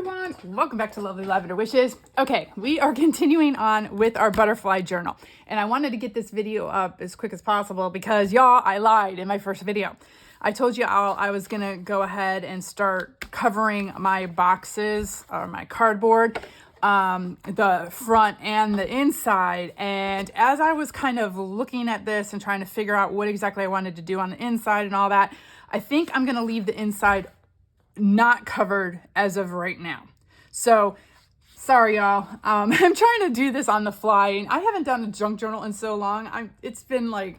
everyone, welcome back to Lovely Lavender Wishes. Okay, we are continuing on with our butterfly journal, and I wanted to get this video up as quick as possible because y'all, I lied in my first video. I told you I was gonna go ahead and start covering my boxes or my cardboard, the front and the inside. And as I was kind of looking at this and trying to figure out what exactly I wanted to do on the inside and all that, I think I'm gonna leave the inside not covered as of right now. So sorry y'all, I'm trying to do this on the fly, and I haven't done a junk journal in so long. It's been like,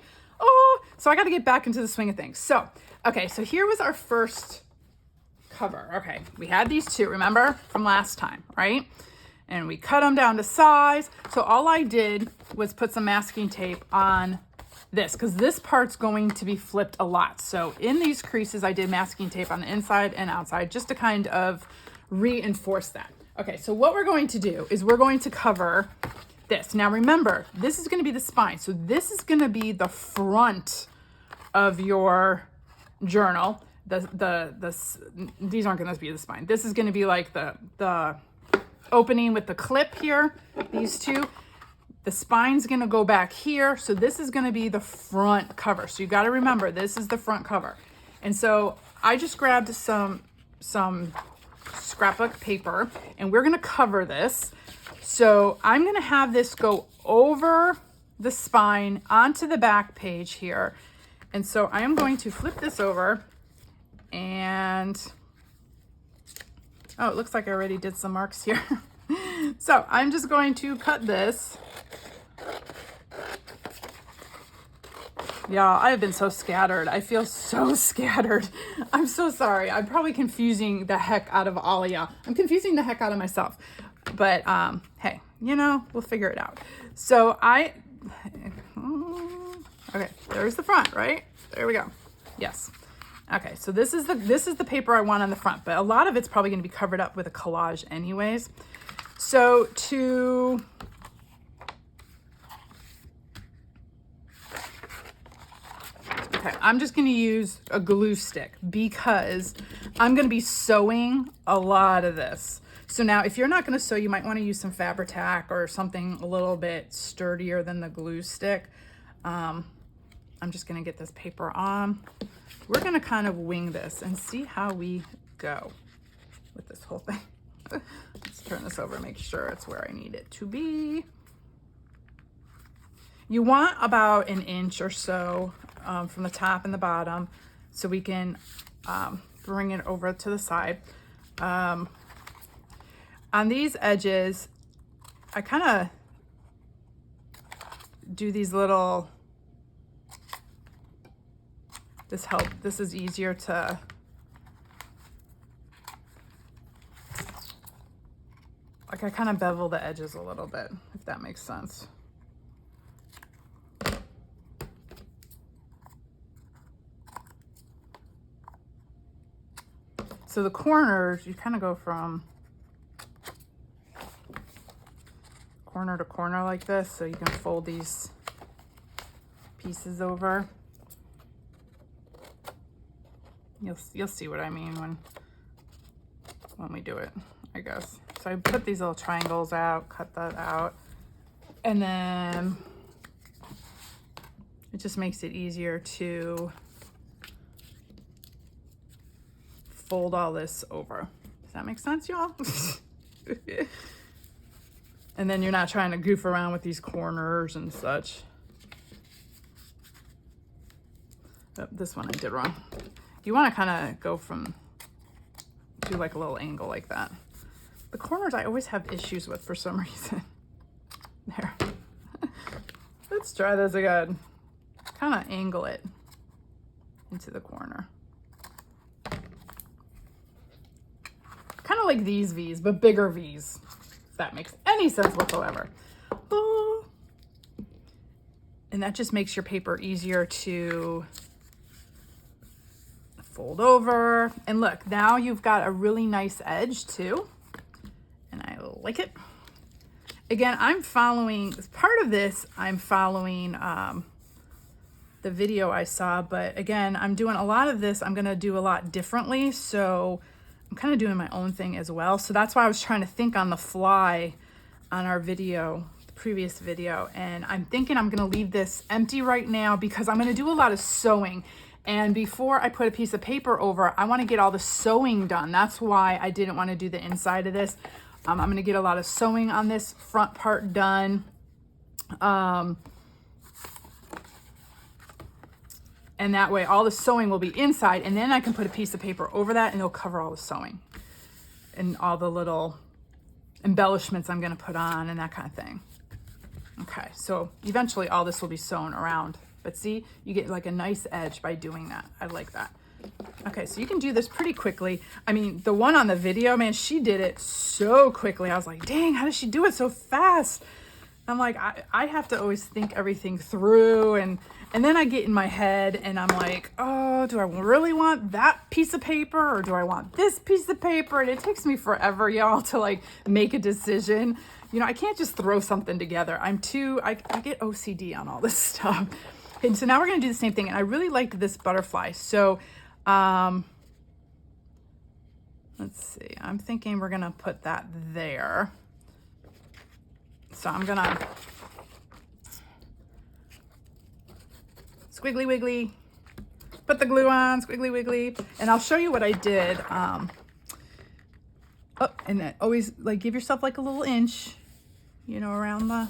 so I got to get back into the swing of things. So okay, so here was our first cover. Okay, we had these two, remember, from last time, right? And we cut them down to size. So all I did was put some masking tape on this, because this part's going to be flipped a lot. So in these creases, I did masking tape on the inside and outside just to kind of reinforce that. Okay, so what we're going to do is we're going to cover this. Now remember, this is going to be the spine. So this is going to be the front of your journal. These aren't going to be the spine. This is going to be like the opening with the clip here, these two. The spine's gonna go back here. So this is gonna be the front cover. So you gotta remember, this is the front cover. And so I just grabbed some scrapbook paper, and we're gonna cover this. So I'm gonna have this go over the spine onto the back page here. And so I am going to flip this over, and oh, it looks like I already did some marks here. So I'm just going to cut this. Y'all, I have been so scattered. I feel so scattered. I'm so sorry. I'm probably confusing the heck out of all of y'all. I'm confusing the heck out of myself. But hey, you know, we'll figure it out. So okay, there's the front, right? There we go. Yes. Okay, so this is the paper I want on the front, but a lot of it's probably going to be covered up with a collage anyways. So okay, I'm just going to use a glue stick because I'm going to be sewing a lot of this. So now if you're not going to sew, you might want to use some Fabri-Tac or something a little bit sturdier than the glue stick. I'm just going to get this paper on. We're going to kind of wing this and see how we go with this whole thing. Let's turn this over and make sure it's where I need it to be. You want about an inch or so from the top and the bottom, so we can bring it over to the side. On these edges, I kind of do these little, this is easier to, like I kind of bevel the edges a little bit, if that makes sense. So the corners, you kind of go from corner to corner like this, so you can fold these pieces over. You'll see what I mean when we do it, I guess. So I put these little triangles out, cut that out, and then it just makes it easier to fold all this over. Does that make sense, y'all? And then you're not trying to goof around with these corners and such. Oh, this one I did wrong. You want to kind of go do like a little angle like that. The corners I always have issues with for some reason. There. Let's try this again. Kind of angle it into the corner. Kind of like these V's, but bigger V's, if that makes any sense whatsoever. Oh. And that just makes your paper easier to fold over. And look, now you've got a really nice edge too, and I like it. Again, I'm following, as part of this, I'm following the video I saw, but again, I'm doing a lot of this, I'm gonna do a lot differently. So I'm kind of doing my own thing as well. So that's why I was trying to think on the fly on our video, the previous video. And I'm thinking I'm going to leave this empty right now because I'm going to do a lot of sewing. And before I put a piece of paper over, I want to get all the sewing done. That's why I didn't want to do the inside of this. I'm going to get a lot of sewing on this front part done. And that way all the sewing will be inside, and then I can put a piece of paper over that and it'll cover all the sewing and all the little embellishments I'm going to put on and that kind of thing. Okay, so eventually all this will be sewn around. But see, you get like a nice edge by doing that. I like that. Okay, so you can do this pretty quickly. I mean, the one on the video, man, she did it so quickly. I was like, dang, how does she do it so fast? I'm like, I have to always think everything through. And then I get in my head and I'm like, oh, do I really want that piece of paper or do I want this piece of paper? And it takes me forever, y'all, to like make a decision. You know, I can't just throw something together. I get OCD on all this stuff. And so now we're going to do the same thing. And I really liked this butterfly. So, let's see. I'm thinking we're going to put that there. So I'm going to squiggly wiggly, put the glue on, squiggly wiggly. And I'll show you what I did. Oh, and then always like give yourself like a little inch, you know, around the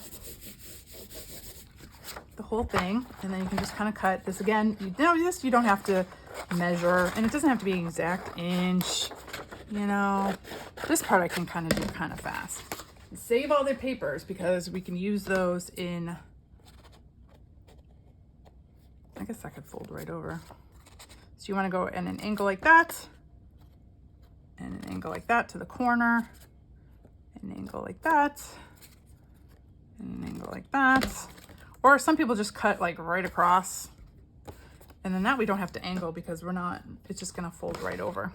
whole thing, and then you can just kind of cut this. Again, you know, this you don't have to measure, and it doesn't have to be an exact inch, you know. This part I can kind of do kind of fast. Save all their papers because we can use those in, I guess I could fold right over. So you want to go in an angle like that, and an angle like that to the corner, an angle like that, and an angle like that. Or some people just cut like right across, and then that we don't have to angle because we're not, it's just gonna fold right over.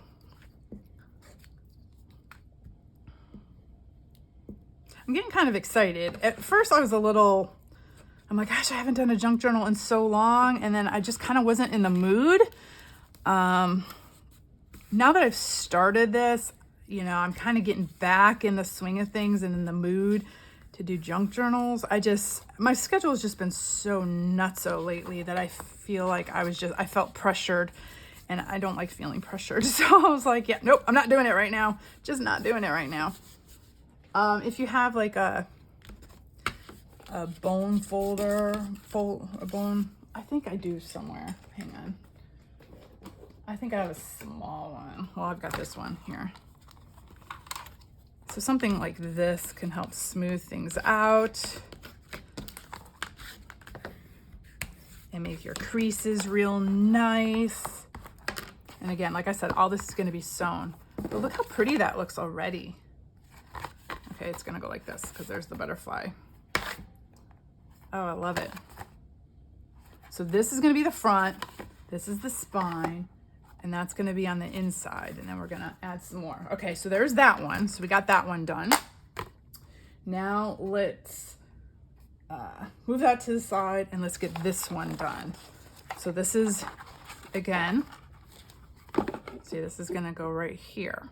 I'm getting kind of excited. At first I was I'm like, gosh, I haven't done a junk journal in so long. And then I just kind of wasn't in the mood. Now that I've started this, you know, I'm kind of getting back in the swing of things and in the mood to do junk journals. My schedule has just been so nutso lately that I feel like I felt pressured, and I don't like feeling pressured. So I was like, yeah, nope, I'm not doing it right now. Just not doing it right now. If you have like a bone folder, I think I do somewhere. Hang on. I think I have a small one. Well, I've got this one here. So something like this can help smooth things out and make your creases real nice. And again, like I said, all this is going to be sewn. But look how pretty that looks already. Okay, it's going to go like this because there's the butterfly. Oh, I love it. So this is going to be the front. This is the spine. And that's going to be on the inside. And then we're going to add some more. Okay, so there's that one. So we got that one done. Now let's move that to the side and let's get this one done. So this is, again, see, this is going to go right here.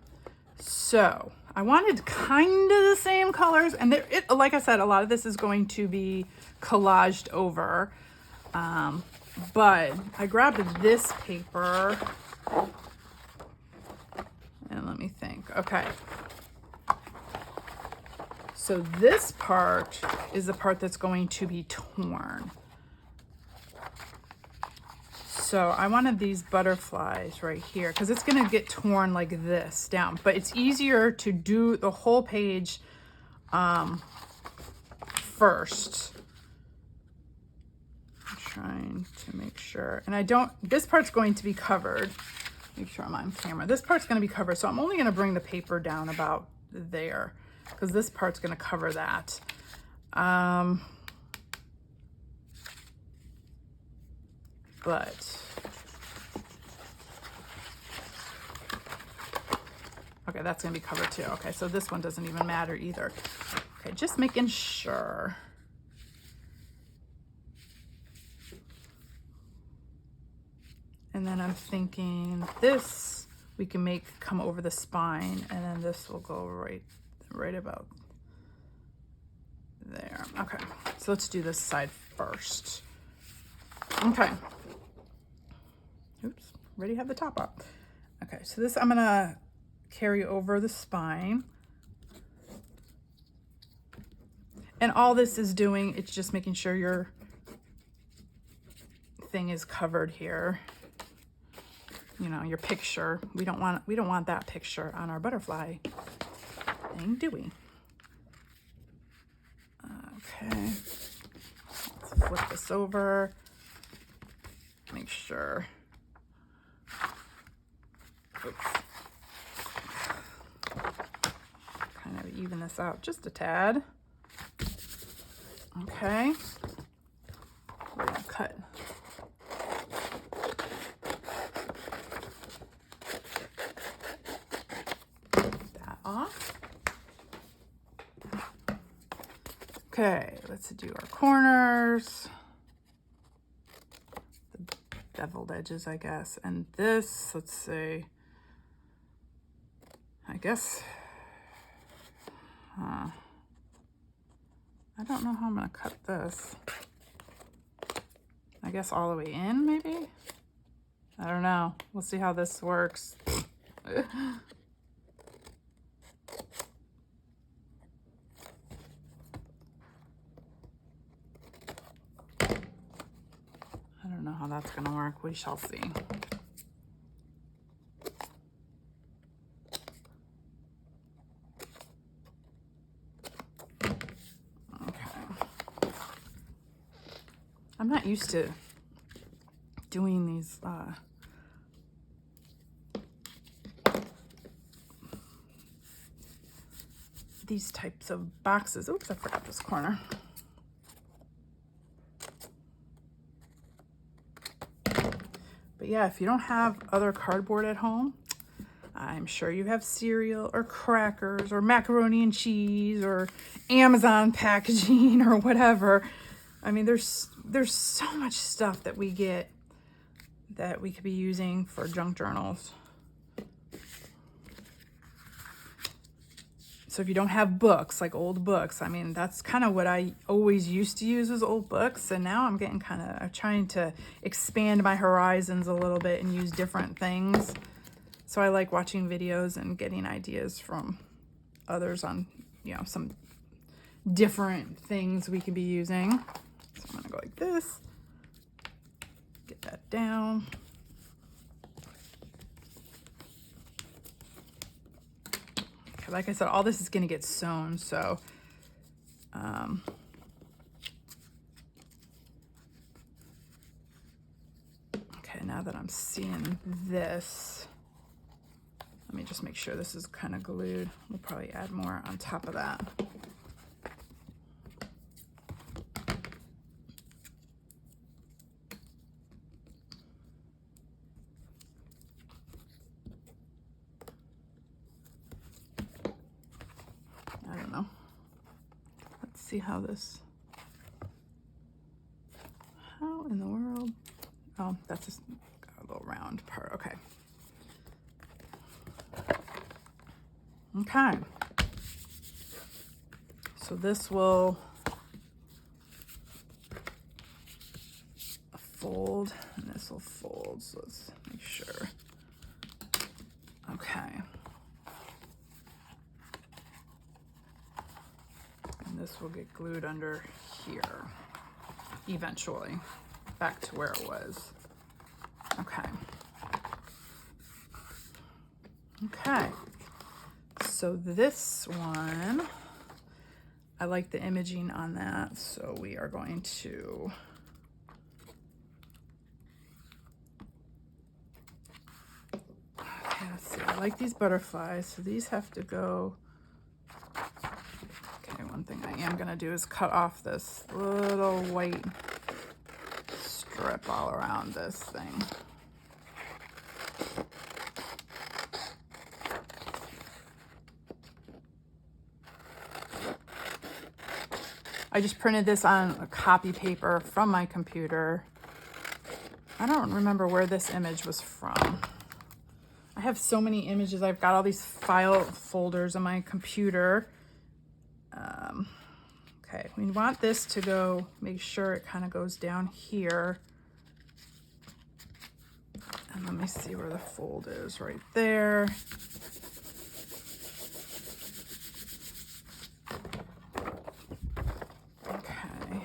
So I wanted kind of the same colors. And like I said, a lot of this is going to be collaged over. But I grabbed this paper. And let me think. Okay. So this part is the part that's going to be torn. So I wanted these butterflies right here because it's going to get torn like this down. But it's easier to do the whole page first. I'm trying to make sure. And this part's going to be covered. Make sure I'm on camera. This part's going to be covered. So I'm only going to bring the paper down about there because this part's going to cover that. But okay, that's going to be covered too. Okay, so this one doesn't even matter either. Okay, just making sure. And then I'm thinking this we can make come over the spine, and then this will go right about there. Okay, so let's do this side first. Okay. Oops, already have the top up. Okay, so this I'm gonna carry over the spine. And all this is doing, it's just making sure your thing is covered here. You know, your picture. We don't want that picture on our butterfly thing, do we? Okay. Let's flip this over. Make sure. Oops. Kind of even this out just a tad. Okay. We're gonna cut that off. Okay, let's do our corners. The beveled edges, I guess. And this, let's see. I guess, I don't know how I'm gonna cut this. I guess all the way in, maybe? I don't know. We'll see how this works. I don't know how that's gonna work. We shall see. I'm not used to doing these types of boxes. Oops, I forgot this corner. But yeah, if you don't have other cardboard at home, I'm sure you have cereal or crackers or macaroni and cheese or Amazon packaging or whatever. I mean, there's so much stuff that we get that we could be using for junk journals. So if you don't have books, like old books, I mean, that's kind of what I always used to use as old books. And now I'm getting I'm trying to expand my horizons a little bit and use different things. So I like watching videos and getting ideas from others on, you know, some different things we could be using. So I'm gonna go like this, get that down. Okay, like I said, all this is gonna get sewn, so okay, now that I'm seeing this, let me just make sure this is kind of glued. We'll probably add more on top of that. I don't know. Let's see how this, how in the world? Oh, that's just got a little round part. Okay. Okay. So this will fold and this will fold. So let's make sure. Okay. And this will get glued under here eventually, back to where it was. Okay. Okay. So this one, I like the imaging on that, so we are going to let's see. I like these butterflies, so these have to go. Okay, one thing I am gonna do is cut off this little white strip all around this thing. I just printed this on a copy paper from my computer. I don't remember where this image was from. I have so many images. I've got all these file folders on my computer. Okay, we want this to go, make sure it kind of goes down here. And let me see where the fold is, right there. Okay.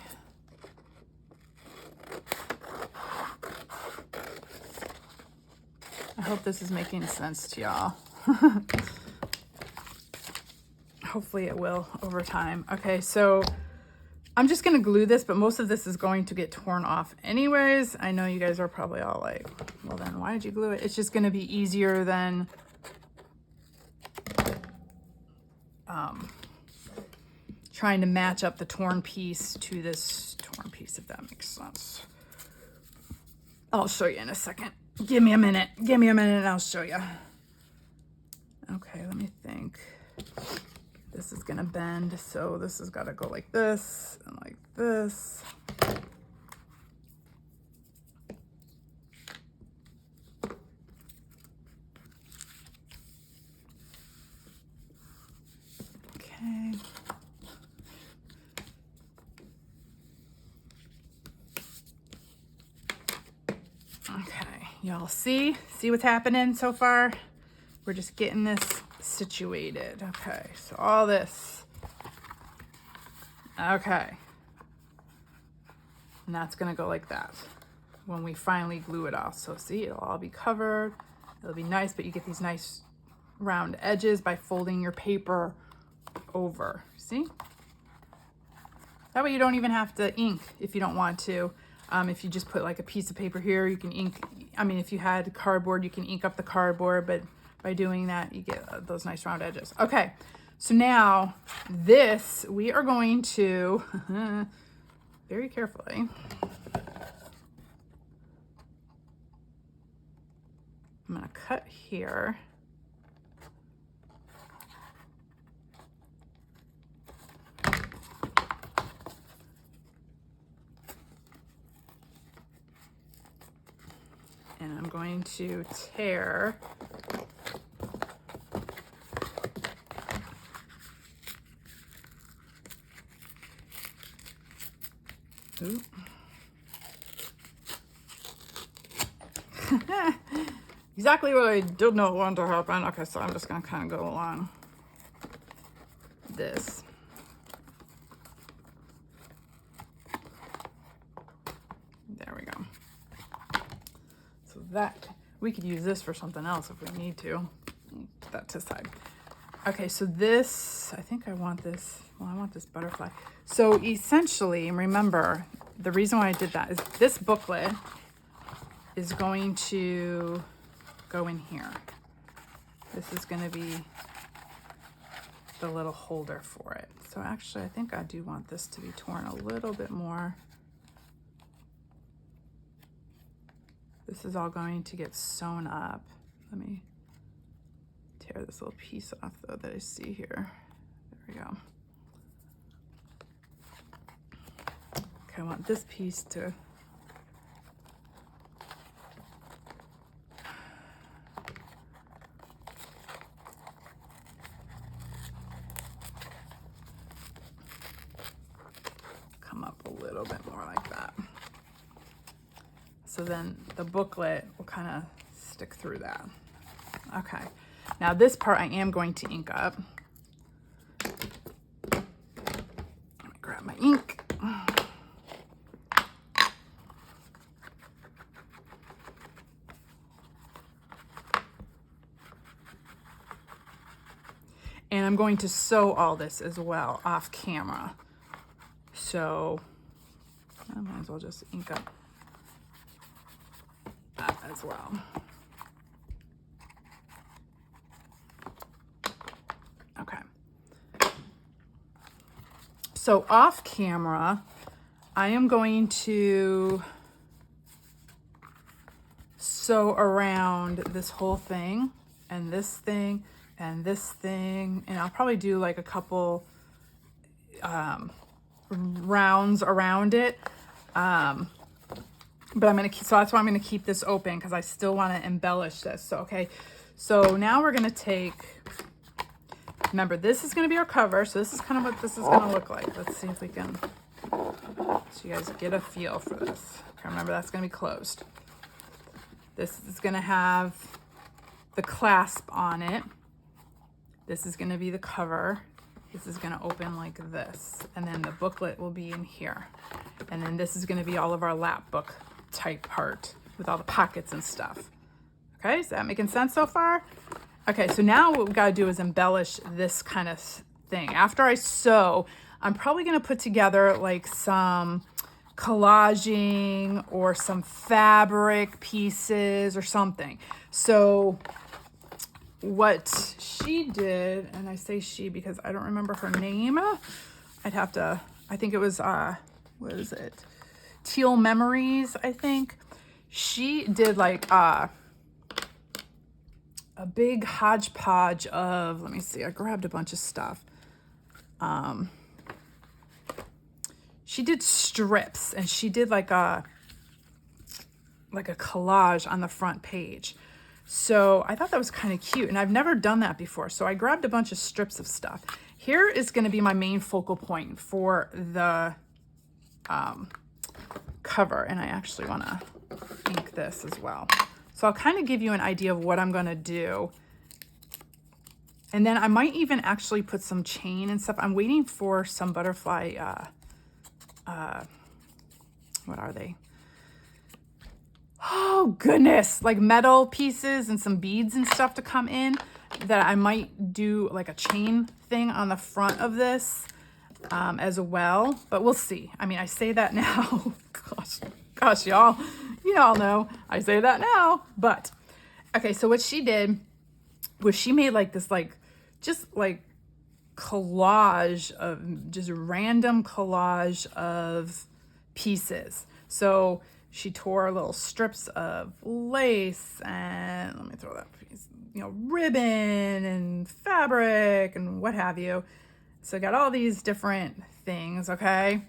I hope this is making sense to y'all. Hopefully it will over time. Okay, so I'm just gonna glue this, but most of this is going to get torn off anyways. I know you guys are probably all like, well then why did you glue it? It's just gonna be easier than trying to match up the torn piece to this torn piece, if that makes sense. I'll show you in a second. Give me a minute and I'll show you. Okay, let me think. This is gonna bend, so this has gotta go like this and like this. Okay. Okay, y'all see what's happening so far? We're just getting this situated. Okay, so all this. Okay. And that's gonna go like that when we finally glue it off. So see, it'll all be covered. It'll be nice, but you get these nice round edges by folding your paper over. See? That way you don't even have to ink if you don't want to. If you just put like a piece of paper here, you can ink. I mean, if you had cardboard, you can ink up the cardboard, but by doing that, you get those nice round edges. Okay, so now this, we are going to, very carefully, I'm gonna cut here. And I'm going to tear Ooh. Exactly what I did not want to happen. Okay, so I'm just gonna kind of go along this. There we go. So that, we could use this for something else if we need to. Put that to the side. Okay, so this, I think I want this, well, I want this butterfly. So essentially, remember, the reason why I did that is this booklet is going to go in here. This is going to be the little holder for it. So actually, I think I do want this to be torn a little bit more. This is all going to get sewn up. Let me tear this little piece off though that I see here. There we go. Okay, I want this piece to come up a little bit more like that. So then the booklet will kind of stick through that. Okay, now this part I am going to ink up. Let me grab my ink. And I'm going to sew all this as well off camera. So I might as well just ink up that as well. Okay. So off camera, I am going to sew around this whole thing and this thing and this thing, and I'll probably do like a couple rounds around it. But I'm gonna keep, so that's why I'm gonna keep this open, because I still want to embellish this. So okay, So now we're gonna take, remember this is gonna be our cover. So this is kind of what this is gonna look like. Let's see if we can, so you guys get a feel for this. Okay, remember that's gonna be closed. This is gonna have the clasp on it. This is gonna be the cover. This is gonna open like this. And then the booklet will be in here. And then this is gonna be all of our lap book type part with all the pockets and stuff. Okay, is that making sense so far? Okay, so now what we gotta do is embellish this kind of thing. After I sew, I'm probably gonna put together like some collaging or some fabric pieces or something. So what she did, and I say she because I don't remember her name. I'd have to, I think it was, what is it? Teal Memories, I think. She did like a big hodgepodge of, let me see, I grabbed a bunch of stuff. She did strips, and she did like a collage on the front page. So I thought that was kind of cute, and I've never done that before. So I grabbed a bunch of strips of stuff. Here is going to be my main focal point for the cover, and I actually want to ink this as well. So I'll kind of give you an idea of what I'm going to do. And then I might even actually put some chain and stuff. I'm waiting for some butterfly, what are they? Oh goodness, like metal pieces and some beads and stuff to come in, that I might do like a chain thing on the front of this as well, but we'll see. I mean, I say that now. gosh, y'all, you all know I say that now, but okay. So what she did was she made like this, like just like collage of just random collage of pieces. So she tore little strips of lace and, let me throw that piece, you know, ribbon and fabric and what have you. So I got all these different things, okay?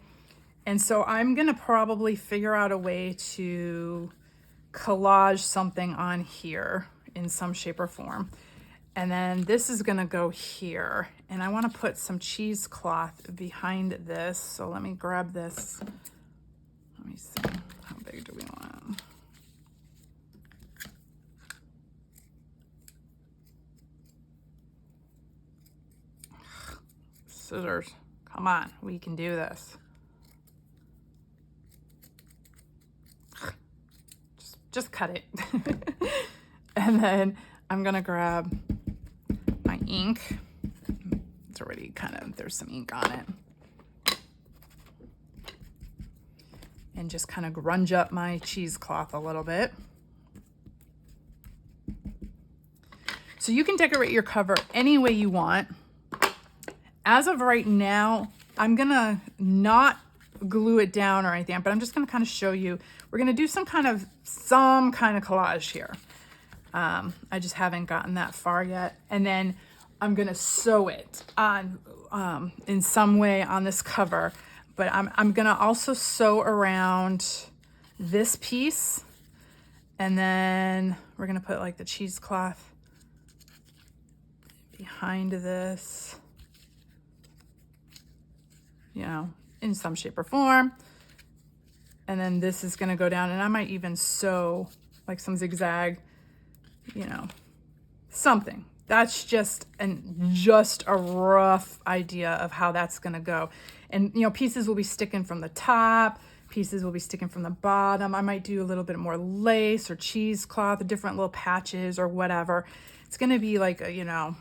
And so I'm gonna probably figure out a way to collage something on here in some shape or form. And then this is gonna go here. And I wanna put some cheesecloth behind this. So let me grab this. Let me see, how big do we want? Scissors, come on, we can do this. Just cut it. And then I'm gonna grab my ink. It's already kind of, there's some ink on it. And just kind of grunge up my cheesecloth a little bit. So you can decorate your cover any way you want. As of right now, I'm gonna not glue it down or anything, but I'm just gonna kind of show you. We're gonna do some kind of collage here. I just haven't gotten that far yet. And then I'm gonna sew it on in some way on this cover, but I'm gonna also sew around this piece, and then we're gonna put like the cheesecloth behind this, you know, in some shape or form. And then this is gonna go down, and I might even sew like some zigzag, you know, something. That's just a rough idea of how that's gonna go. And you know, pieces will be sticking from the top, pieces will be sticking from the bottom. I might do a little bit more lace or cheesecloth, different little patches or whatever. It's gonna be like a, you know,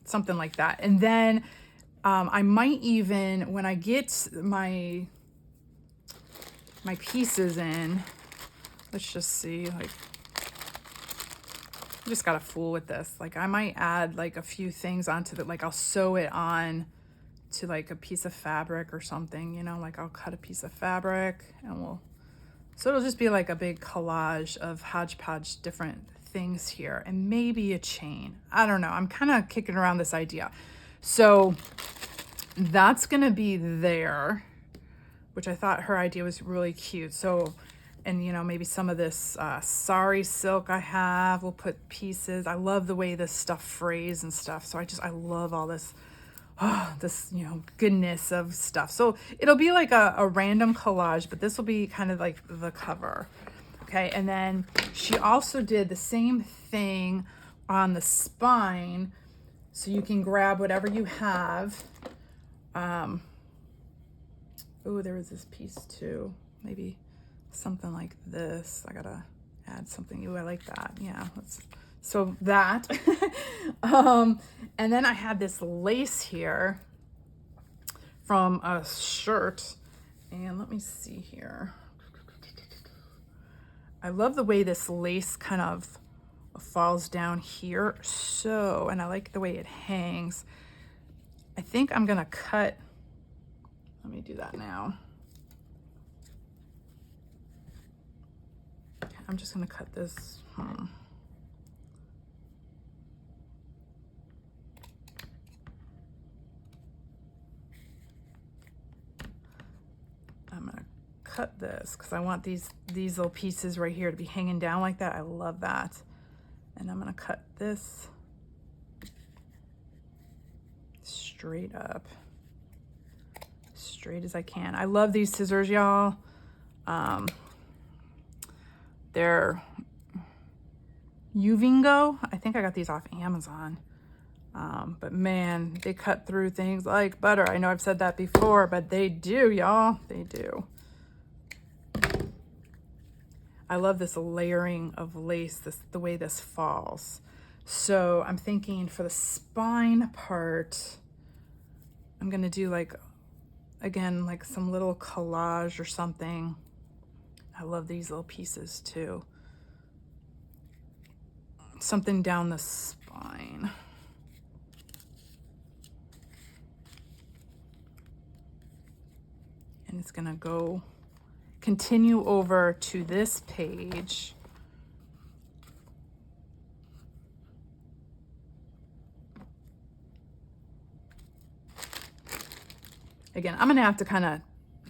something like that. And then I might even, when I get my pieces in, let's just see, like, I just gotta fool with this. Like I might add like a few things onto the, like I'll sew it on to like a piece of fabric or something, you know, like I'll cut a piece of fabric and so it'll just be like a big collage of hodgepodge different things here, and maybe a chain. I don't know, I'm kind of kicking around this idea. So that's gonna be there, which I thought her idea was really cute. So, And, you know, maybe some of this sari silk I have, we'll put pieces. I love the way this stuff frays and stuff. So I love all this, this, you know, goodness of stuff. So it'll be like a random collage, but this will be kind of like the cover. Okay, and then she also did the same thing on the spine, so you can grab whatever you have. Oh, there was this piece too. Maybe something like this. I gotta add something. Ooh, I like that. Yeah, so that. And then I had this lace here from a shirt, and let me see here. I love the way this lace kind of falls down here. So, and I like the way it hangs. I think I'm gonna cut, let me do that now. I'm just gonna cut this. I'm gonna cut this because I want these little pieces right here to be hanging down like that. I love that. And I'm gonna cut this straight up, straight as I can. I love these scissors, y'all. They're Uvingo. I think I got these off Amazon. But man, they cut through things like butter. I know I've said that before, but they do, y'all. They do. I love this layering of lace, the way this falls. So I'm thinking for the spine part, I'm gonna do like, again, like some little collage or something. I love these little pieces too. Something down the spine. And it's gonna continue over to this page. Again, I'm gonna have to kind of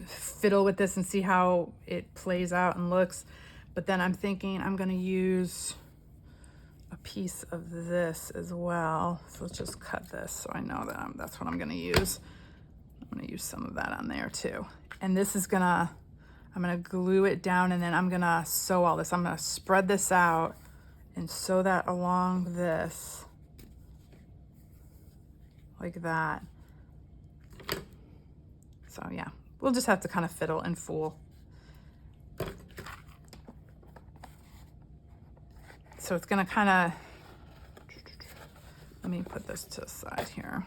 fiddle with this and see how it plays out and looks, but then I'm thinking I'm gonna use a piece of this as well. So let's just cut this so I know that that's what I'm gonna use. I'm gonna use some of that on there too. And this is I'm gonna glue it down, and then I'm gonna sew all this. I'm gonna spread this out and sew that along this, like that. So yeah, we'll just have to kind of fiddle and fool. So it's gonna kind of, let me put this to the side here.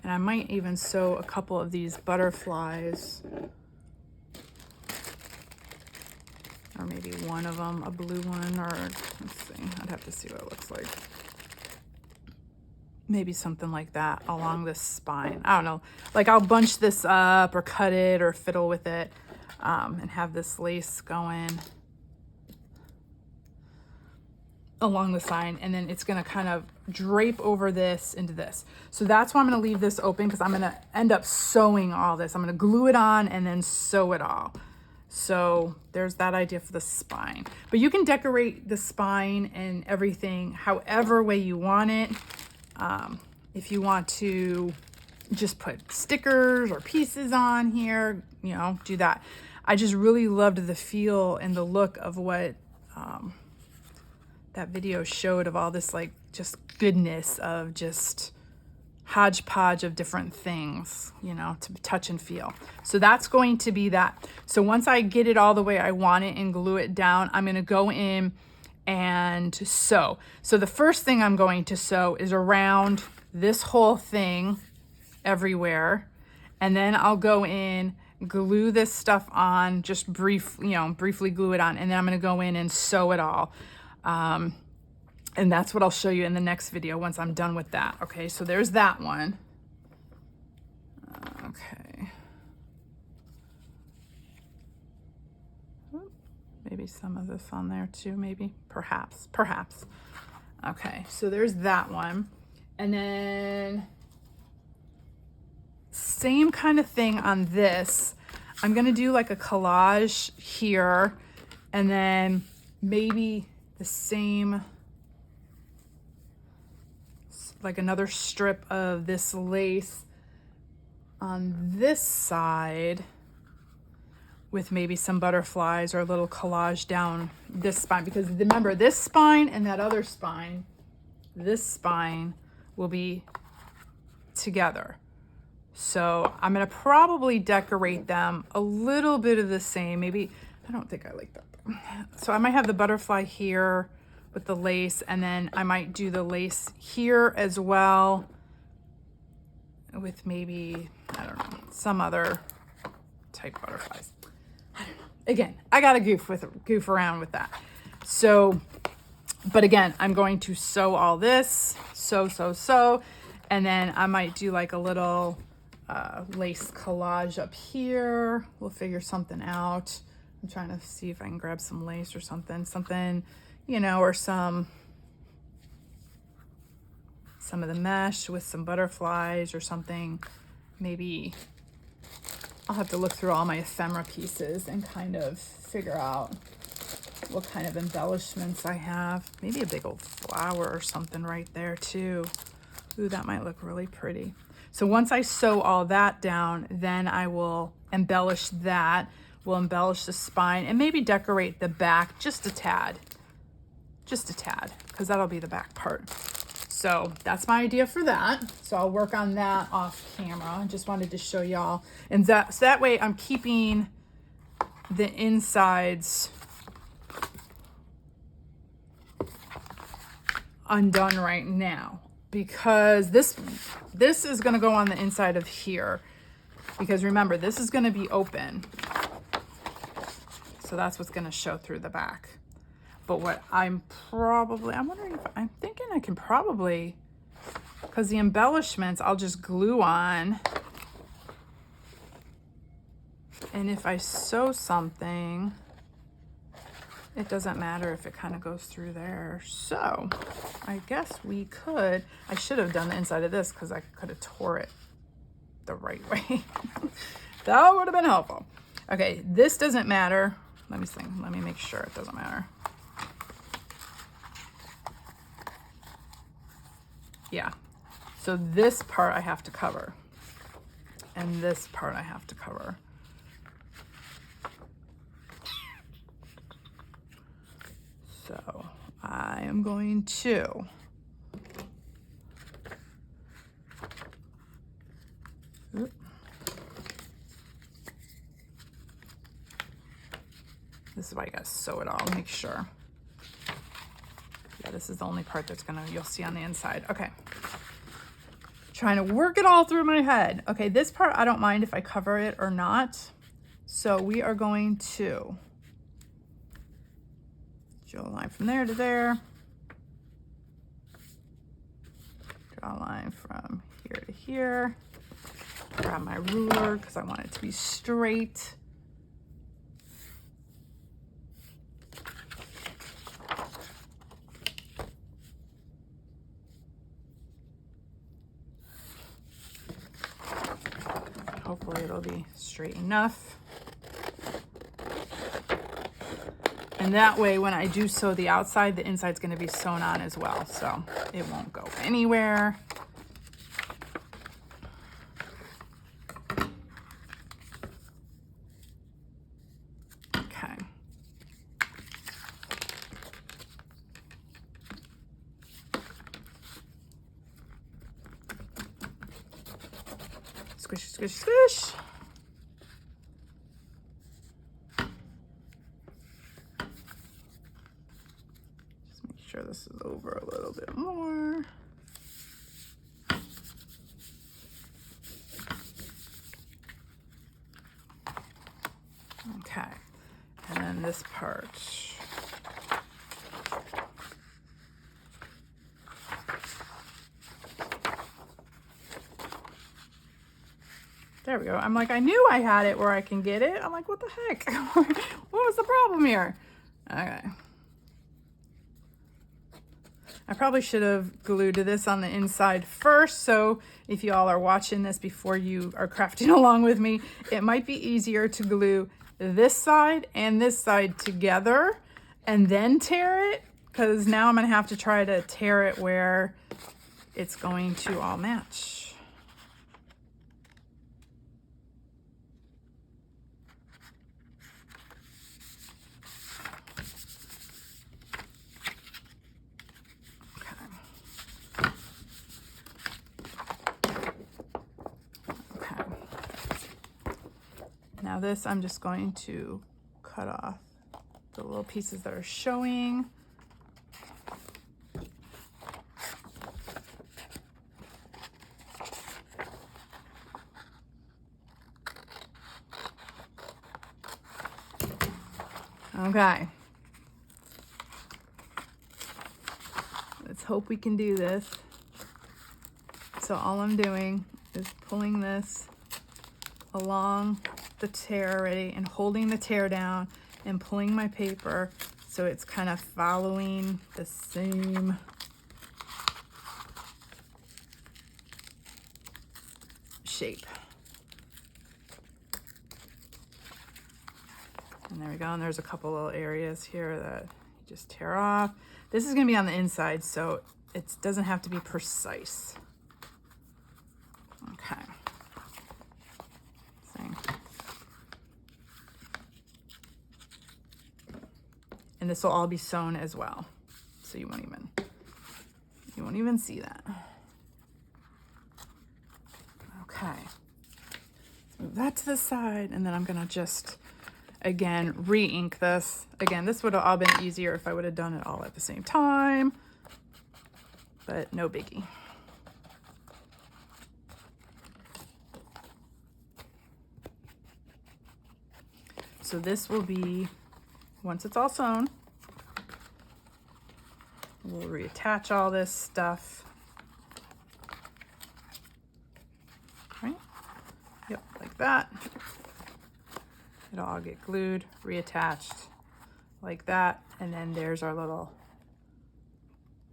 And I might even sew a couple of these butterflies, or maybe one of them, a blue one, or let's see, I'd have to see what it looks like. Maybe something like that along this spine. I don't know, like I'll bunch this up or cut it or fiddle with it, and have this lace going along the spine, and then it's gonna kind of drape over this into this. So that's why I'm gonna leave this open, because I'm gonna end up sewing all this. I'm gonna glue it on and then sew it all. So there's that idea for the spine. But you can decorate the spine and everything however way you want it. If you want to just put stickers or pieces on here, you know, do that. I just really loved the feel and the look of what that video showed, of all this like just goodness of just hodgepodge of different things, you know, to touch and feel. So that's going to be that. So once I get it all the way I want it and glue it down, I'm going to go in and sew. So the first thing I'm going to sew is around this whole thing everywhere. And then I'll go in, glue this stuff on, just briefly glue it on. And then I'm going to go in and sew it all. And that's what I'll show you in the next video once I'm done with that. Okay, so there's that one. Okay. Maybe some of this on there too, maybe, perhaps. Okay, so there's that one. And then same kind of thing on this. I'm gonna do like a collage here, and then maybe the same, like another strip of this lace on this side with maybe some butterflies or a little collage down this spine, because remember, this spine and that other spine, this spine will be together. So I'm gonna probably decorate them a little bit of the same. Maybe, I don't think I like that. So I might have the butterfly here with the lace, and then I might do the lace here as well with maybe, I don't know, some other type butterflies. I don't know. Again, I gotta goof around with that. So, but again, I'm going to sew all this, sew, and then I might do like a little lace collage up here. We'll figure something out. I'm trying to see if I can grab some lace or something, you know, or some of the mesh with some butterflies or something. Maybe I'll have to look through all my ephemera pieces and kind of figure out what kind of embellishments I have. Maybe a big old flower or something right there too. Ooh, that might look really pretty. So once I sew all that down, then I will embellish that. We'll embellish the spine and maybe decorate the back just a tad, because that'll be the back part. So that's my idea for that. So I'll work on that off camera. I just wanted to show y'all. And so that way I'm keeping the insides undone right now, because this is going to go on the inside of here, because remember, this is going to be open. So that's what's going to show through the back. But what I'm wondering if I'm thinking I can probably, because the embellishments I'll just glue on. And if I sew something, it doesn't matter if it kind of goes through there. So I guess we could, I should have done the inside of this because I could have tore it the right way. That would have been helpful. Okay, this doesn't matter. Let me make sure it doesn't matter. Yeah, so this part I have to cover, and this part I have to cover. So I am going to this is why you gotta sew it all, make sure. Yeah, this is the only part that's you'll see on the inside. Okay. Trying to work it all through my head. Okay, this part, I don't mind if I cover it or not. So we are going to draw a line from there to there. Draw a line from here to here. Grab my ruler because I want it to be straight. Hopefully it'll be straight enough. And that way, when I do sew the outside, the inside's going to be sewn on as well. So it won't go anywhere. Okay. Squish, squish, squish. Just make sure this is over a little bit more. Okay, and then this part. There we go. I'm like, I knew I had it where I can get it. I'm like, what the heck? What was the problem here? Okay. I probably should have glued this on the inside first, so if you all are watching this before you are crafting along with me, it might be easier to glue this side and this side together and then tear it, because now I'm going to have to try to tear it where it's going to all match. Now this, I'm just going to cut off the little pieces that are showing. Okay. Let's hope we can do this. So all I'm doing is pulling this along the tear already and holding the tear down and pulling my paper so it's kind of following the same shape. And there we go. And there's a couple little areas here that you just tear off. This is going to be on the inside, so it doesn't have to be precise. Okay. And this will all be sewn as well, so you won't even see that. Okay, let's move that to the side, and then I'm gonna just again re-ink this. Again, this would have all been easier if I would have done it all at the same time, but no biggie. So this will be, once it's all sewn, we'll reattach all this stuff. Right? Yep, like that. It'll all get glued, reattached like that. And then there's our little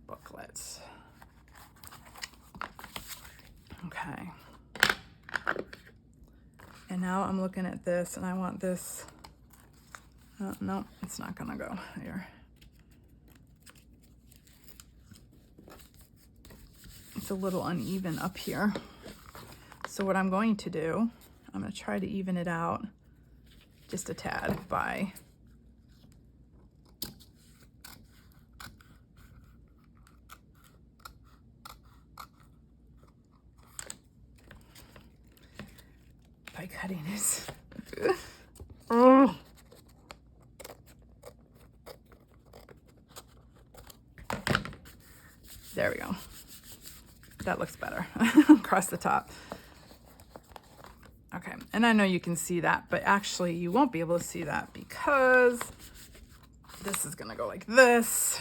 booklets. Okay. And now I'm looking at this and I want this. No, it's not gonna go here. It's a little uneven up here. So what I'm going to do, I'm gonna try to even it out just a tad by cutting it. Oh. There we go. That looks better across the top. Okay, and I know you can see that, but actually you won't be able to see that because this is gonna go like this.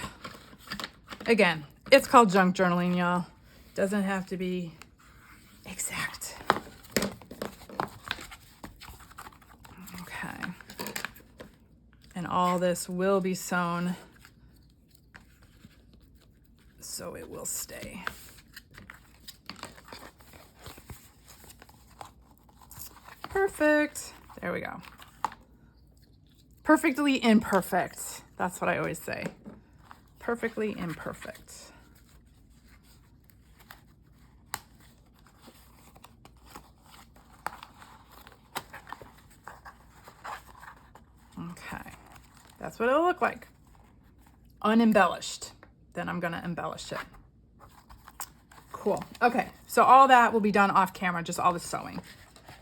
Again, it's called junk journaling, y'all. Doesn't have to be exact. Okay. And all this will be sewn, so it will stay. Perfect. There we go. Perfectly imperfect. That's what I always say. Perfectly imperfect. Okay. That's what it'll look like. Unembellished. Then I'm going to embellish it. Cool. Okay. So all that will be done off camera, just all the sewing.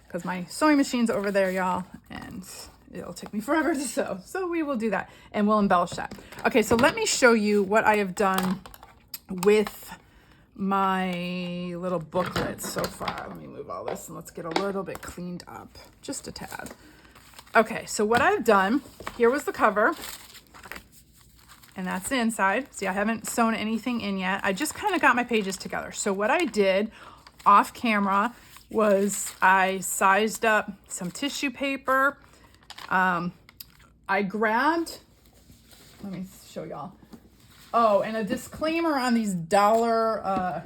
Because my sewing machine's over there, y'all, and it'll take me forever to sew. So we will do that, and we'll embellish that. Okay, so let me show you what I have done with my little booklets so far. Let me move all this, and let's get a little bit cleaned up, just a tad. Okay, so what I've done, here was the cover, and that's the inside. See, I haven't sewn anything in yet. I just kind of got my pages together. So what I did off camera was I sized up some tissue paper. I grabbed, let me show y'all. Oh, and a disclaimer on these dollar,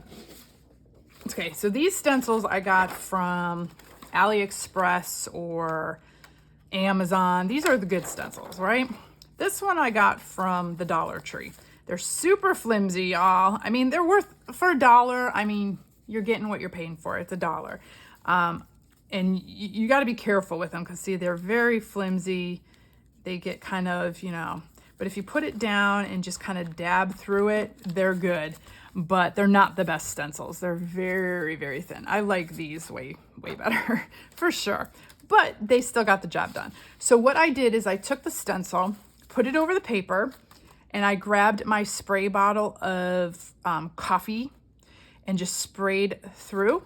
okay, so these stencils I got from AliExpress or Amazon. These are the good stencils, right? This one I got from the Dollar Tree. They're super flimsy, y'all. I mean, they're worth, for $1, I mean, you're getting what you're paying for. It's $1. And you got to be careful with them because, see, they're very flimsy. They get kind of, you know, but if you put it down and just kind of dab through it, they're good. But they're not the best stencils. They're very, very thin. I like these way better, for sure. But they still got the job done. So what I did is I took the stencil, put it over the paper, and I grabbed my spray bottle of coffee and just sprayed through.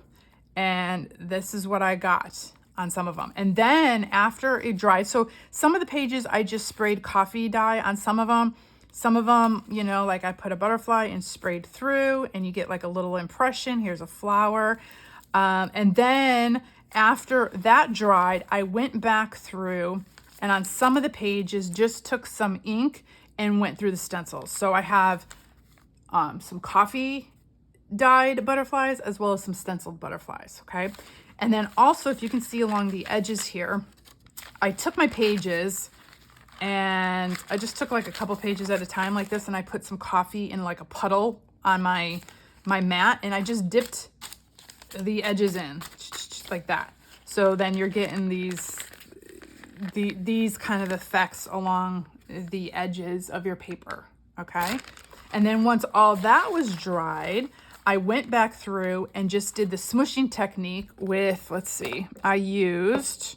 And this is what I got on some of them. And then after it dried, so some of the pages I just sprayed coffee dye on some of them, you know, like I put a butterfly and sprayed through and you get like a little impression. Here's a flower. And then after that dried, I went back through and on some of the pages just took some ink and went through the stencils. So I have some coffee dyed butterflies as well as some stenciled butterflies, okay? And then also, if you can see along the edges here, I took my pages and I just took like a couple pages at a time like this, and I put some coffee in like a puddle on my mat, and I just dipped the edges in like that. So then you're getting these kind of effects along the edges of your paper, okay? And then once all that was dried, I went back through and just did the smushing technique with, let's see, I used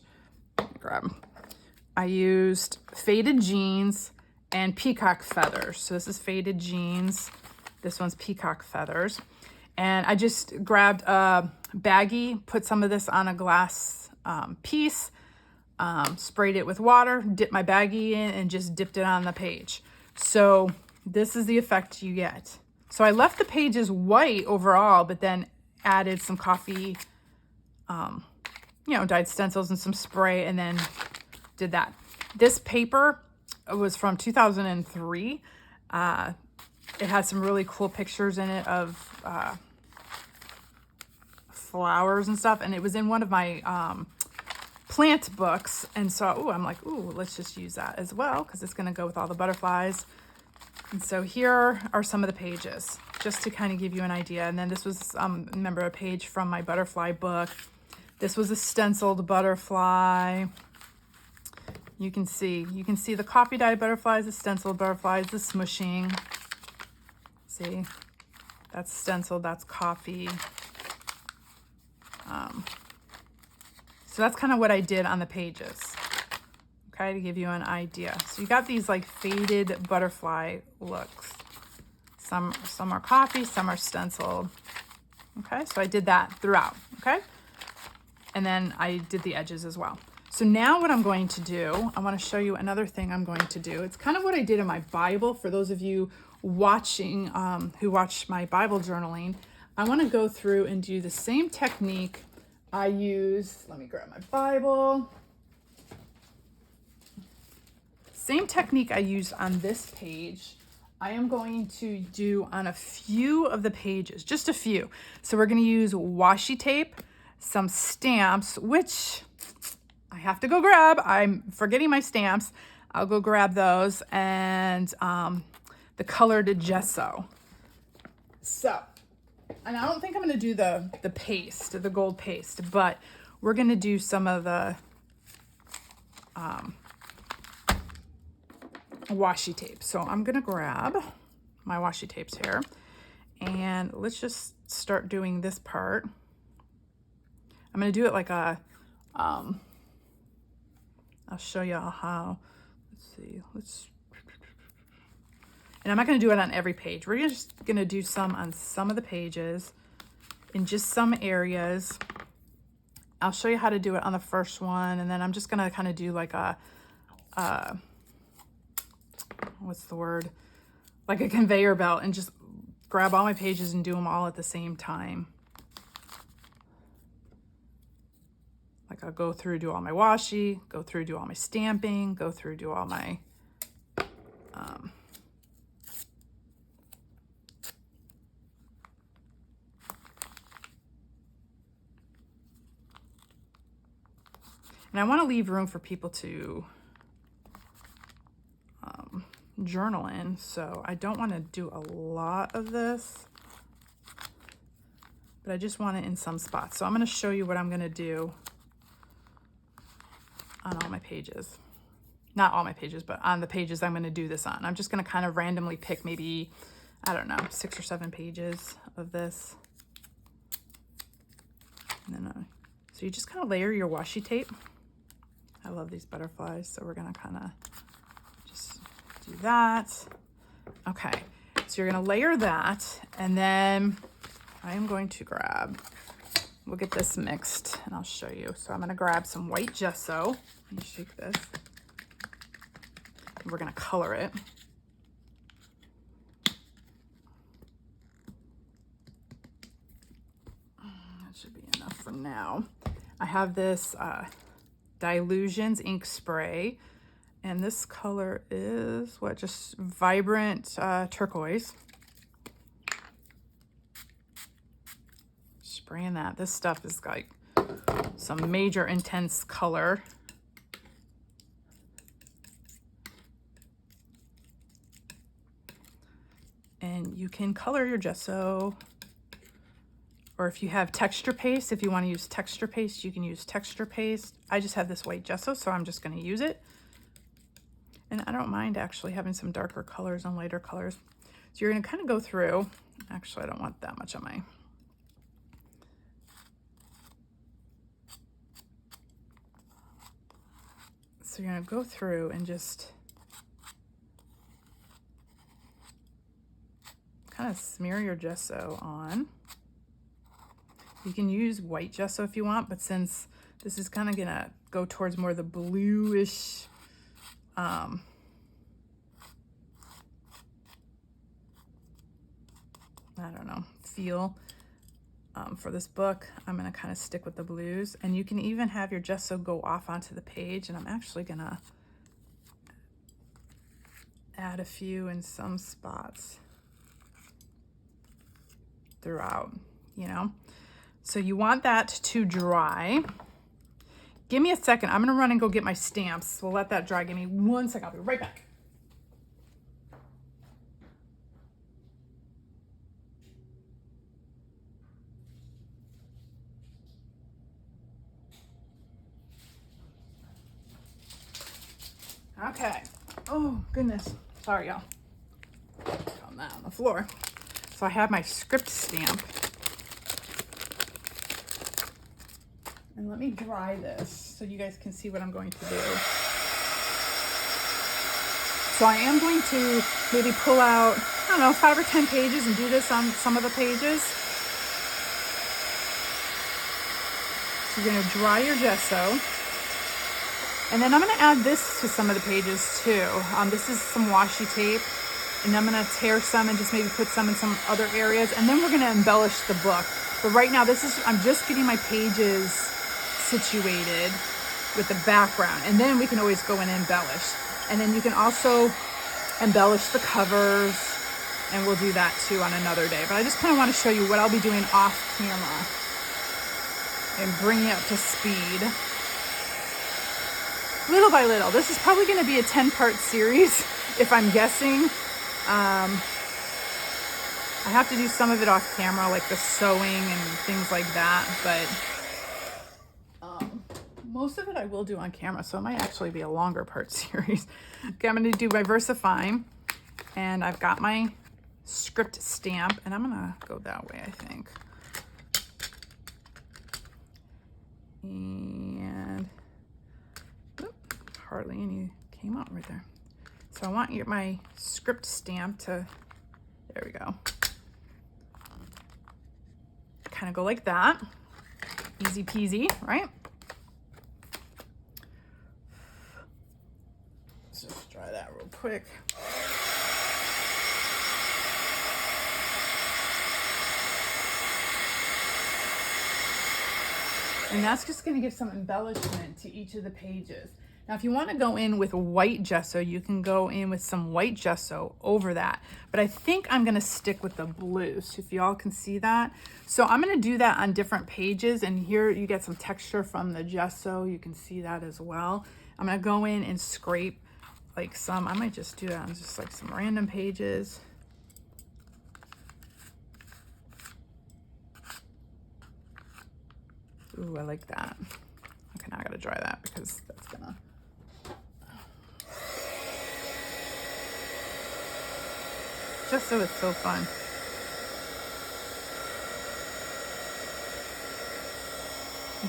faded jeans and peacock feathers. So this is faded jeans. This one's peacock feathers. And I just grabbed a baggie, put some of this on a glass piece, sprayed it with water, dipped my baggie in, and just dipped it on the page. So this is the effect you get. So I left the pages white overall, but then added some coffee, dyed stencils and some spray, and then did that. This paper was from 2003. It had some really cool pictures in it of flowers and stuff, and it was in one of my plant books. And so, I'm like, let's just use that as well because it's going to go with all the butterflies. And so here are some of the pages, just to kind of give you an idea. And then this was, remember, a page from my butterfly book. This was a stenciled butterfly. You can see the coffee dyed butterflies, the stenciled butterflies, the smushing. See, that's stenciled, that's coffee. So that's kind of what I did on the pages. Okay, to give you an idea. So you got these like faded butterfly looks. Some are coffee, some are stenciled. Okay, so I did that throughout, okay? And then I did the edges as well. So now what I'm going to do, I want to show you another thing I'm going to do. It's kind of what I did in my Bible. For those of you watching, who watch my Bible journaling, I want to go through and do the same technique I used. Let me grab my Bible. Same technique I used on this page, I am going to do on a few of the pages, just a few. So we're going to use washi tape, some stamps, which I have to go grab. I'm forgetting my stamps. I'll go grab those, and the colored gesso. So, and I don't think I'm going to do the paste, the gold paste, but we're going to do some of the washi tape. So I'm gonna grab my washi tapes here, and let's just start doing this part. I'm gonna do it like a I'll show you how. Let's see, and I'm not gonna do it on every page. We're just gonna do some on some of the pages in just some areas. I'll show you how to do it on the first one, and then I'm just gonna kind of do like a what's the word? Like a conveyor belt, and just grab all my pages and do them all at the same time. Like I'll go through, do all my washi, go through, do all my stamping, go through, do all my And I want to leave room for people to journal in, so I don't want to do a lot of this, but I just want it in some spots. So I'm going to show you what I'm going to do on all my pages. Not all my pages, but on the pages I'm going to do this on. I'm just going to kind of randomly pick maybe, I don't know, 6 or 7 pages of this. And then, so you just kind of layer your washi tape. I love these butterflies, so we're going to kind of just do that. Okay, so you're going to layer that, and then I am going to grab, we'll get this mixed, and I'll show you. So I'm going to grab some white gesso. Let me shake this. We're going to color it. That should be enough for now. I have this Dilutions ink spray, and this color is what, just vibrant turquoise. Spraying that. This stuff is like some major intense color. And you can color your gesso, or if you have texture paste, if you want to use texture paste, you can use texture paste. I just have this white gesso, so I'm just going to use it. And I don't mind actually having some darker colors and lighter colors. So you're going to kind of go through, actually I don't want that much on my, so you're going to go through and just kind of smear your gesso on. You can use white gesso if you want, but since this is kind of gonna go towards more the bluish, I don't know, feel for this book, I'm gonna kind of stick with the blues. And you can even have your gesso go off onto the page, and I'm actually gonna add a few in some spots throughout, you know. So you want that to dry. Give me a second. I'm gonna run and go get my stamps. We'll let that dry. Give me 1 second. I'll be right back. Okay. Oh, goodness. Sorry, y'all. Found that on the floor. So I have my script stamp. And let me dry this so you guys can see what I'm going to do. So I am going to maybe pull out, I don't know, 5 or 10 pages and do this on some of the pages. So you're gonna dry your gesso. And then I'm gonna add this to some of the pages too. This is some washi tape. And I'm gonna tear some and just maybe put some in some other areas. And then we're gonna embellish the book. But right now, I'm just getting my pages situated with the background. And then we can always go in and embellish. And then you can also embellish the covers. And we'll do that too on another day. But I just kind of want to show you what I'll be doing off camera. And bring it up to speed. Little by little. This is probably gonna be a 10-part series, if I'm guessing. I have to do some of it off camera, like the sewing and things like that, but most of it I will do on camera, so it might actually be a longer part series. Okay, I'm going to do my versifying, and I've got my script stamp, and I'm going to go that way, I think. And hardly any came out right there. So I want my script stamp to, there we go. Kind of go like that. Easy peasy, right? Let's just try that real quick. And that's just going to give some embellishment to each of the pages. Now, if you want to go in with white gesso, you can go in with some white gesso over that. But I think I'm going to stick with the blue, so if y'all can see that. So I'm going to do that on different pages, and here you get some texture from the gesso. You can see that as well. I'm going to go in and scrape like some, I might just do that on just like some random pages. Ooh, I like that. Okay, now I gotta dry that because that's gonna... Just so it's so fun.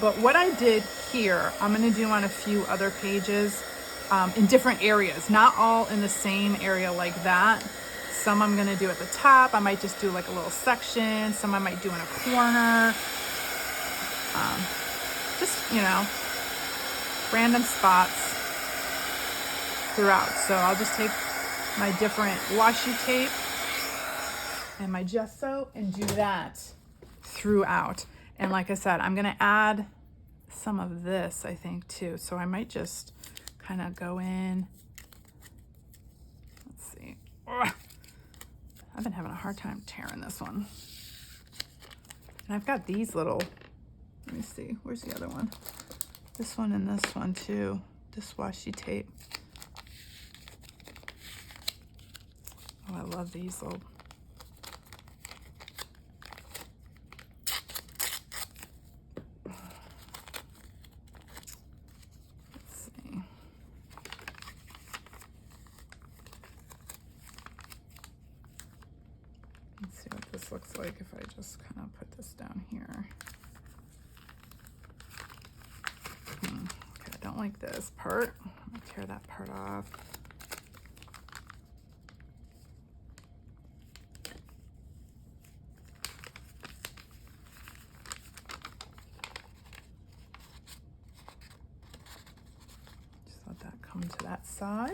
But what I did here, I'm gonna do on a few other pages in different areas, not all in the same area like that. Some I'm gonna do at the top. I might just do like a little section. Some I might do in a corner. Just, you know, random spots throughout. So I'll just take my different washi tape and my gesso and do that throughout. And like I said, I'm gonna add some of this, I think, too. So I might just kind of go in. Let's see. Ugh. I've been having a hard time tearing this one. And I've got these little, let me see, where's the other one? This one and this one too, this washi tape. Oh, I love these little. Let's see. Let's see what this looks like if I just kind of put this down here. Okay, I don't like this part. I'm gonna tear that part off. Just let that come to that side.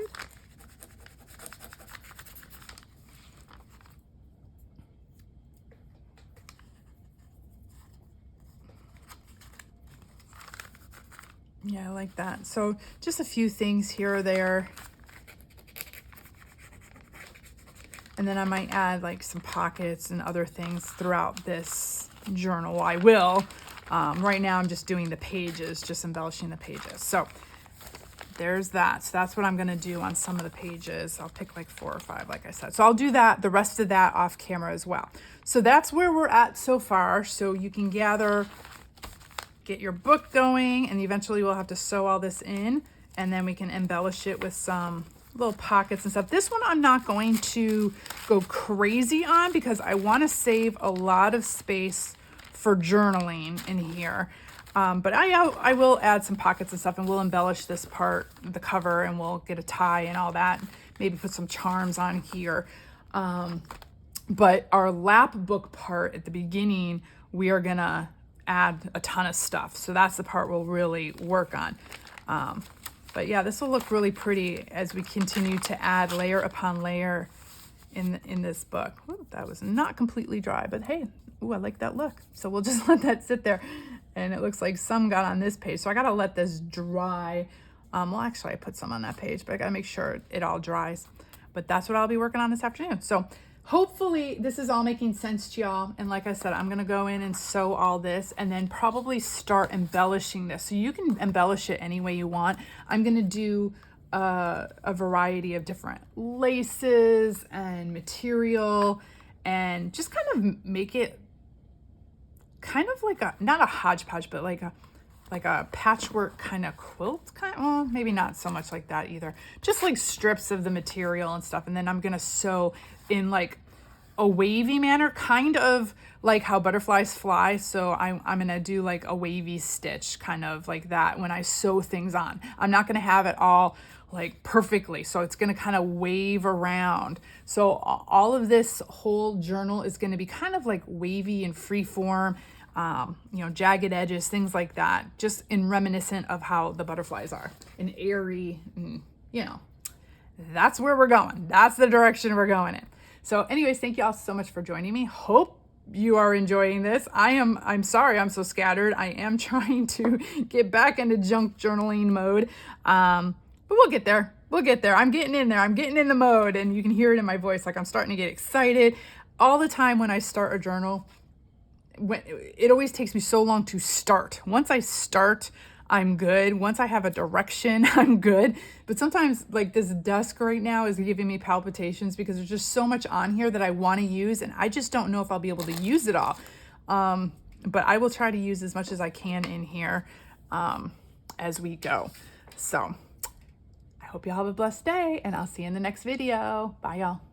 Yeah, I like that. So just a few things here or there. And then I might add like some pockets and other things throughout this journal. Well, I will. Right now I'm just doing the pages, just embellishing the pages. So there's that. So that's what I'm gonna do on some of the pages. I'll pick like 4 or 5, like I said. So I'll do that, the rest of that off camera as well. So that's where we're at so far. So you can get your book going, and eventually we'll have to sew all this in, and then we can embellish it with some little pockets and stuff. This one I'm not going to go crazy on because I want to save a lot of space for journaling in here. But I will add some pockets and stuff, and we'll embellish this part, the cover, and we'll get a tie and all that. Maybe put some charms on here. But our lap book part at the beginning, we are gonna add a ton of stuff. So that's the part we'll really work on. But yeah, this will look really pretty as we continue to add layer upon layer in this book. Ooh, that was not completely dry, but hey, ooh, I like that look. So we'll just let that sit there. And it looks like some got on this page. So I gotta let this dry. Well, actually I put some on that page, but I gotta make sure it all dries. But that's what I'll be working on this afternoon. So hopefully this is all making sense to y'all. And like I said, I'm gonna go in and sew all this and then probably start embellishing this. So you can embellish it any way you want. I'm gonna do a variety of different laces and material and just kind of make it kind of like a, not a hodgepodge, but like a patchwork kind of quilt well, maybe not so much like that either. Just like strips of the material and stuff. And then I'm gonna sew in like a wavy manner, kind of like how butterflies fly. So I'm gonna do like a wavy stitch, kind of like that when I sew things on. I'm not gonna have it all like perfectly. So it's gonna kind of wave around. So all of this whole journal is gonna be kind of like wavy and free form, you know, jagged edges, things like that, just in reminiscent of how the butterflies are, and airy, and, you know, that's where we're going. That's the direction we're going in. So anyways, thank you all so much for joining me. Hope you are enjoying this. I'm sorry I'm so scattered. I am trying to get back into junk journaling mode. But we'll get there. We'll get there. I'm getting in there. I'm getting in the mode, and you can hear it in my voice. Like I'm starting to get excited. All the time when I start a journal, it always takes me so long to start. Once I start, I'm good. Once I have a direction, I'm good. But sometimes like this desk right now is giving me palpitations because there's just so much on here that I want to use, and I just don't know if I'll be able to use it all. But I will try to use as much as I can in here as we go. So I hope y'all have a blessed day, and I'll see you in the next video. Bye, y'all.